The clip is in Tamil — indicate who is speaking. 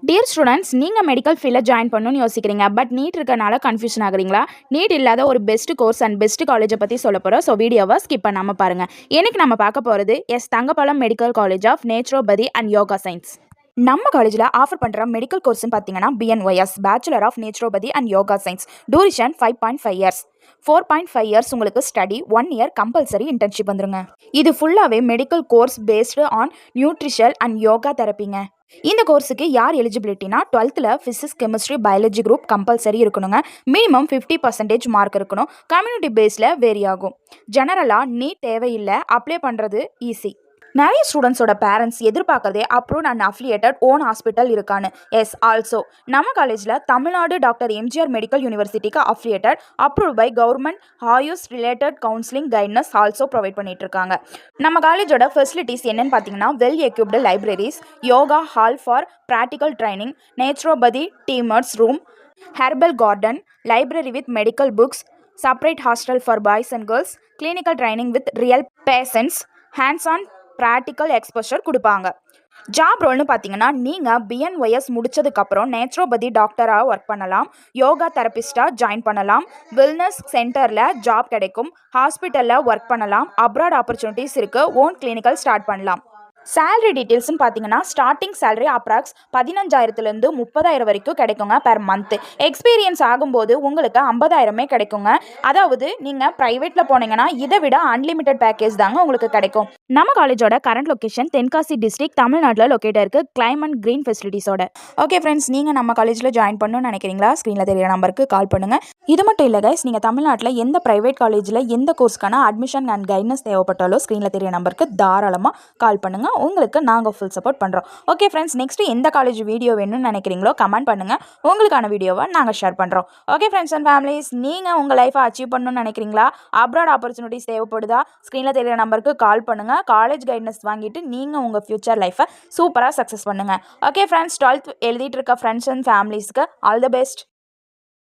Speaker 1: டியர் ஸ்டூடெண்ட்ஸ், நீங்கள் மெடிக்கல் ஃபீல்டில் ஜாயின் பண்ணணும்னு யோசிக்கிறீங்க. பட் நீட் இருக்கனால கன்ஃபியூஷன் ஆகுறீங்களா? நீட் இல்லாத ஒரு பெஸ்ட் கோர்ஸ் அண்ட் பெஸ்ட் காலேஜை பற்றி சொல்ல போகிறோம். ஸோ வீடியோவை ஸ்கிப் பண்ணாமல் பாருங்கள். எனக்கு நம்ம பார்க்க போகிறது Thangapalam medical college of naturopathy and yoga science. நம்ம காலேஜில் ஆஃபர் பண்ணுற மெடிக்கல் கோர்ஸ்னு பார்த்தீங்கன்னா BNYS bachelor of naturopathy and yoga science. Duration 5.5 years. 4.5 years உங்களுக்கு ஸ்டடி, 1 இயர் கம்பல்சரி இன்டர்ன்ஷிப் வந்துருங்க. இது ஃபுல்லாகவே medical course based on nutrition and yoga தெரப்பிங்க. இந்த கோர்ஸுக்கு யார் எலிஜிபிலிட்டினா 12th physics chemistry biology group compulsory இருக்கணுங்க. மினிமம் 50% மார்க் இருக்கணும். கம்யூனிட்டி பேஸில் வேரி ஆகும். ஜெனரலாக நீட் தேவையில்லை, அப்ளை பண்ணுறது ஈஸி. நிறைய ஸ்டூடெண்ட்ஸோட பேரண்ட்ஸ் எதிர்பார்க்கறதே approved and affiliated own hospital இருக்கான்னு. எஸ், ஆல்சோ நம்ம காலேஜில் தமிழ்நாடு டாக்டர் எம்ஜிஆர் மெடிக்கல் யூனிவர்சிட்டிக்கு affiliated, approved by government AYUSH related counselling guidance also provide பண்ணிட்டு இருக்காங்க. நம்ம காலேஜோட ஃபெசிலிட்டிஸ் என்னன்னு பார்த்தீங்கன்னா, well equipped libraries, yoga hall for practical training, naturopathy டீமர்ஸ் room, herbal garden, library with medical books, separate hostel for boys and girls, clinical training with real patients, hands on practical exposure கொடுப்பாங்க. ஜாப் ரோல்னு பார்த்தீங்கன்னா, நீங்கள் BNYS முடிச்சதுக்கப்புறம் நேச்சுரோபதி டாக்டராக ஒர்க் பண்ணலாம், யோகா தெரபிஸ்டாக ஜாயின் பண்ணலாம், வெல்னஸ் சென்டரில் ஜாப் கிடைக்கும், ஹாஸ்பிட்டலில் ஒர்க் பண்ணலாம், அப்ராட் ஆப்பர்ச்சுனிட்டிஸ் இருக்குது, ஓன் கிளினிக்கல் ஸ்டார்ட் பண்ணலாம். சேலரி டீட்டெயில்ஸ்னு பார்த்தீங்கன்னா, ஸ்டார்டிங் சேலரி அப்ராக்ஸ் 15,000 30,000 வரைக்கும் கிடைக்குங்க பெர் மந்த். எக்ஸ்பீரியன்ஸ் ஆகும்போது உங்களுக்கு 50,000 கிடைக்குங்க. அதாவது நீங்கள் ப்ரைவேட்டில் போனீங்கன்னா இதை விட அன்லிமிட்டட் பேக்கேஜ் தாங்க உங்களுக்கு கிடைக்கும். நம்ம காலேஜோட கரண்ட் லொக்கேஷன் தென்காசி டிஸ்ட்ரிக்ட், தமிழ்நாட்டில் லொக்கேட்டாக இருக்குது, கிளைமேட் க்ரீன் ஃபெசிலிட்டிஸோட. ஓகே ஃப்ரெண்ட்ஸ், நீங்கள் நம்ம காலேஜில் ஜாயின் பண்ணணும்னு நினைக்கிறீங்களா? ஸ்க்ரீனில் தெரிய நம்பருக்கு கால் பண்ணுங்கள். இது மட்டும் இல்லை கைஸ், நீங்கள் தமிழ்நாட்டில் எந்த ப்ரைவேட் காலேஜில் எந்த கோர்ஸ்க்கான அட்மிஷன் அண்ட் கைட்னஸ் தேவைப்பட்டாலோ ஸ்க்ரீனில் தெரிய நம்பருக்கு தாராளமாக கால் பண்ணுங்கள். உங்களுக்கு நாங்கள் ஃபுல் சப்போர்ட் பண்ணுறோம். ஓகே ஃப்ரெண்ட்ஸ், நெக்ஸ்ட்டு எந்த காலேஜ் வீடியோ வேணும்னு நினைக்கிறீங்களோ கமெண்ட் பண்ணுங்கள். உங்களுக்கான வீடியோவை நாங்கள் ஷேர் பண்ணுறோம். ஓகே ஃப்ரெண்ட்ஸ் அண்ட் ஃபேமிலிஸ், நீங்கள் உங்கள் லைஃப்பை அச்சீவ் பண்ணணும்னு நினைக்கிறீங்களா? அப்ராட் ஆப்பர்ச்சுனிட்டிஸ் தேவைப்படுதா? ஸ்க்ரீனில் தெரிய நம்பருக்கு கால் பண்ணுங்கள். காலேஜ் கைட்னஸ் வாங்கிட்டு நீங்கள் உங்கள் ஃப்யூச்சர் லைஃப்பை சூப்பராக சக்ஸஸ் பண்ணுங்கள். ஓகே ஃப்ரெண்ட்ஸ், 12th எழுதிட்டு இருக்க ஃப்ரெண்ட்ஸ் அண்ட் ஃபேமிலிஸ்க்கு ஆல் த பெஸ்ட்.